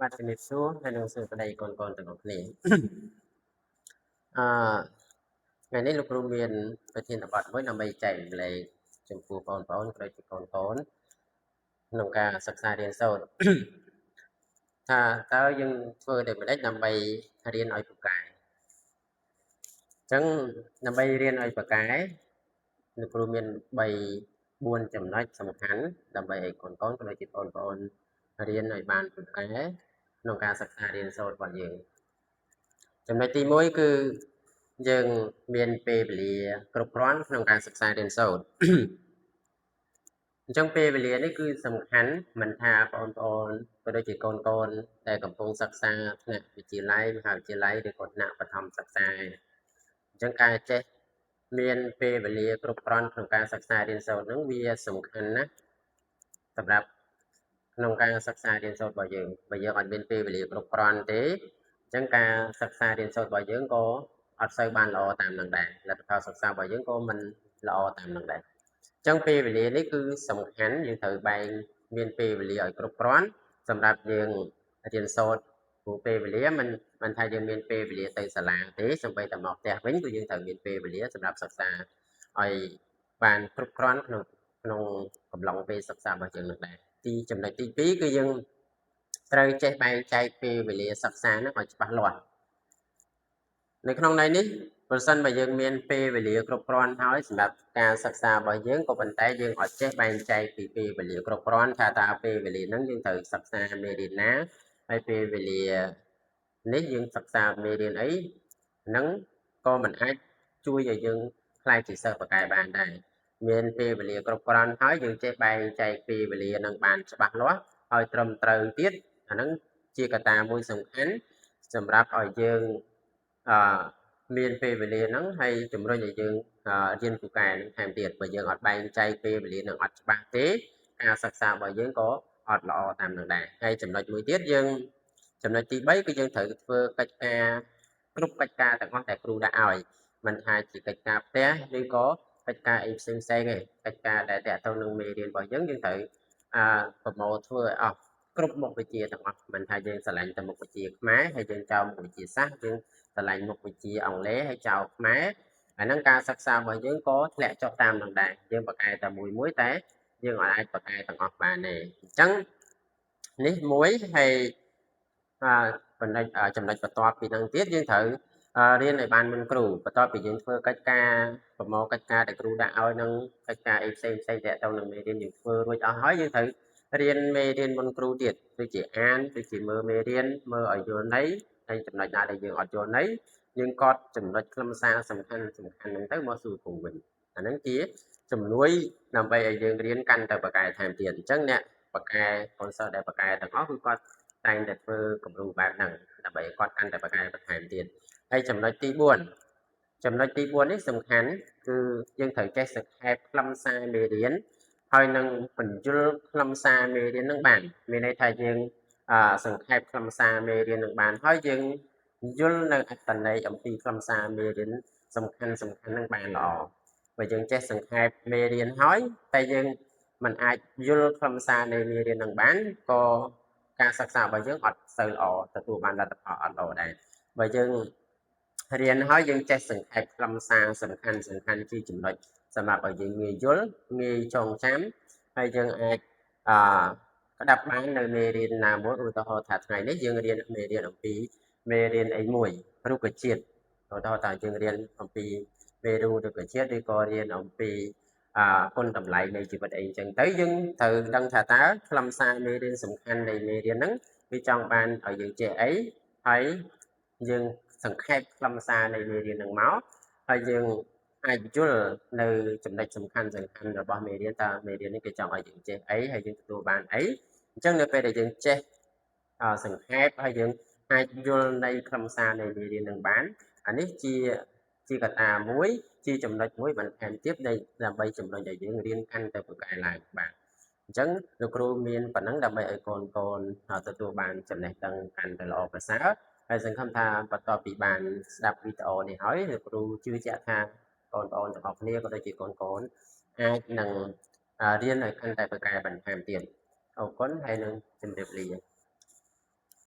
បាទជំរាបសួរហើយនឹងសួស្តីកូនទាំងអស់គ្នាអឺថ្ងៃនេះលោកគ្រូមានប្រធានបទមួយដើម្បីចែករំលែកចំពោះបងប្អូនក៏ដូចជាកូនក្នុងការសិក្សារៀនសូត្រថាតើយើងធ្វើដូចម្តេចដើម្បីរៀនឲ្យពូកែអញ្ចឹងដើម្បីរៀនឲ្យពូកែលោកគ្រូមាន4ចំណុចសំខាន់ដើម្បីឲ្យកូនក៏ដូចជាបងប្អូនរៀនឲ្យបានពូកែក្នុងការសិក្សារៀនសូត្ររបស់យើងចំណុចទី1គឺយើងមានពេលវេលាគ្រប់គ្រាន់ក្នុងការសិក្សារៀនសូត្រអញ្ចឹងពេលវេលានេះគឺសំខាន់មិនថាបងប្អូនក៏ដូចជាកូនដែលកំពុងសិក្សាថ្នាក់វិទ្យាល័យមហាវិទ្យាល័យឬក៏ថ្នាក់បឋមសិក្សាអញ្ចឹងការចេះមានពេលវេលាគ្រប់គ្រាន់ក្នុងការសិក្សារៀនសូត្រហ្នឹងវាសំខាន់ណាស់សម្រាប់ក្នុងការសិក្សារៀនសូត្ររបស់យើងបើយើងអត់មានពេលវេលាគ្រប់គ្រាន់ទេអញ្ចឹងការសិក្សារៀនសូត្ររបស់យើងក៏អត់សូវបានល្អតាមនឹងដែរលទ្ធផលសិក្សារបស់យើងក៏មិនល្អតាមនឹងដែរអញ្ចឹងពេលវេលានេះគឺសំខាន់យើងត្រូវបែងមានពេលវេលាឲ្យគ្រប់គ្រាន់សម្រាប់យើងរៀនសូត្រព្រោះពេលវេលាមិនថាយើងមានពេលវេលាទៅសាលាទេសូម្បីតែមកផ្ទះវិញក៏យើងត្រូវមានពេលវេលាសម្រាប់សិក្សាឲ្យបានគ្រប់គ្រាន់ក្នុងកំឡុងពេលសិក្សារបស់យើងនោះដែរចំណុចទី2គឺយើងត្រូវចេះបែងចែកពេលវេលាសិក្សានោះឲ្យច្បាស់លាស់នៅក្នុងន័យនេះប្រសិនបើយើងមានពេលវេលាគ្រប់គ្រាន់ហើយសម្រាប់ការសិក្សារបស់យើងក៏ប៉ុន្តែយើងអត់ចេះបែងចែកពីពេលវេលាគ្រប់គ្រាន់ថាតើពេលវេលាហ្នឹងយើងត្រូវសិក្សាមេរៀនណាហើយពេលវេលានេះយើងសិក្សាមេរៀនអីហ្នឹងក៏មិនអាចជួយឲ្យយើងខ្លាយជាសិស្សបកែបានដែរមានពេលវេលាគ្រប់គ្រាន់ហើយយើងចេះបែងចែកពេលវេលានឹងបានច្បាស់លាស់ឲ្យត្រឹមត្រូវទៀតអាហ្នឹងជាកត្តាមួយសំខាន់សម្រាប់ឲ្យយើងមានពេលវេលាហ្នឹងហើយជំរុញឲ្យយើងរៀនពូកែនឹងថែមទៀតបើយើងអត់បែងចែកពេលវេលានឹងអត់ច្បាស់ទេការសិក្សារបស់យើងក៏អត់ល្អតាមនឹងដែរហើយចំណុចមួយទៀតចំណុចទី3គឺយើងត្រូវធ្វើកិច្ចការគ្រប់កិច្ចការទាំងអស់ដែលគ្រូដាក់ឲ្យមិនថាជាកិច្ចការផ្ទះឬក៏កិច្ចការអីផ្សេងទេកិច្ចការដែលតាក់ទងនឹងមេរៀនរបស់យើងត្រូវប្រមូលធ្វើឲ្យអស់គ្រប់មុខវិជ្ជាទាំងអស់មិនថាយើងឆ្លាញ់តែមុខវិជ្ជាខ្មែរហើយយើងចោលមុខវិជ្ជាសាស្ត្រយើងឆ្លាញ់មុខវិជ្ជាអង់គ្លេសហើយចោលខ្មែរអាហ្នឹងការសិក្សារបស់យើងក៏ធ្លាក់ចុះតាមនឹងដែរយើងបកកែតែមួយតែយើងអាចបកកែទាំងអស់បានទេអញ្ចឹងនេះមួយហើយចំណុចបន្ទាប់ពីហ្នឹងទៀតយើងត្រូវរៀនឲ្យបានមុនគ្រូបន្ទាប់ពីយើងធ្វើកិច្ចការប្រមូលកិច្ចការដែលគ្រូដាក់ឲ្យនឹងកិច្ចការអីផ្សេងតាក់ទងនឹងមេរៀនយើងធ្វើរួចអស់ហើយយើងត្រូវរៀនមេរៀនមុនគ្រូទៀតដូចជាអានដូចជាមើលមេរៀនមើលឲ្យយល់ន័យហើយចំណុចណាដែលយើងអត់យល់ន័យយើងកត់ចំណុចខ្លឹមសារសំខាន់ហ្នឹងទៅមកសួរគ្រូវិញអាហ្នឹងជាជំនួយដើម្បីឲ្យយើងរៀនកាន់តែបកកែថែមទៀតអញ្ចឹងអ្នកបកកែកូនសិស្សដែលបកកែទាំងអស់គឺគាត់តែងតែធ្វើគំរូបែបហ្នឹងដើម្បីគាត់កាន់តែបកកែបន្ថែមទៀតហើយចំណុចទី4នេះសំខាន់គឺយើងត្រូវចេះសង្ខេបខ្លឹមសារមេរៀនហើយនឹងបញ្យល់ខ្លឹមសារមេរៀននឹងបានមានន័យថាយើងសង្ខេបខ្លឹមសារមេរៀននឹងបានហើយយើងយល់នៅអត្ថន័យអំពីខ្លឹមសារមេរៀនសំខាន់នឹងបានល្អបើយើងចេះសង្ខេបមេរៀនហើយតែយើងមិនអាចយល់ខ្លឹមសារនៃមេរៀននឹងបានក៏ការសិក្សារបស់យើងអត់សូវល្អទទួលបានលទ្ធផលអត់ល្អដែរបើយើងរៀនហើយយើងចេះសង្ខេបខ្លឹមសារសំខាន់ជាចំណុចសម្រាប់ឲ្យយើងងាយយល់ងាយចងចាំហើយយើងអាចក្តាប់បាននៅមេរៀនណាមួយឧទាហរណ៍ថាថ្ងៃនេះយើងរៀនមេរៀនអំពីមេរៀនអីមួយរុក្ខជាតិឧទាហរណ៍ថាយើងរៀនអំពីមេរុក្ខជាតិឬក៏រៀនអំពីគុណតម្លៃនៃជីវិតអីចឹងទៅយើងត្រូវដឹងថាតើខ្លឹមសារមេរៀនសំខាន់នៃមេរៀនហ្នឹងវាចង់បានឲ្យយើងចេះអីហើយយើងសង្ខេបខ្លឹមសារនៃមេរៀនហ្នឹងមកហើយយើងអាចយល់នៅចំណុចសំខាន់របស់មេរៀនតើមេរៀននេះគេចង់ឲ្យយើងចេះអីហើយយើងទទួលបានអីអញ្ចឹងនៅពេលដែលយើងចេះសង្ខេបហើយយើងអាចយល់នៃខ្លឹមសារនៃមេរៀននឹងបានអានេះជាកត្តាមួយជាចំណុចមួយបន្ថែមទៀតដើម្បីជំរុញឲ្យយើងរៀនកាន់តែពូកែឡើងបាទអញ្ចឹងលោកគ្រូមានប៉ុណ្ណឹងដើម្បីឲ្យកូនទទួលបានចំណេះដឹងកាន់តែល្អប្រសើរហើយសង្ឃឹមថាបន្ទាប់ពីបានស្ដាប់វីដេអូនេះហើយលោកគ្រូជឿជាក់ថាបងប្អូនទាំងអស់គ្នាក៏ដូចជាកូនអាចនឹងរៀនឲ្យកាន់តែពូកែបន្ថែមទៀតអរគុណហើយនឹងជម្រាបលា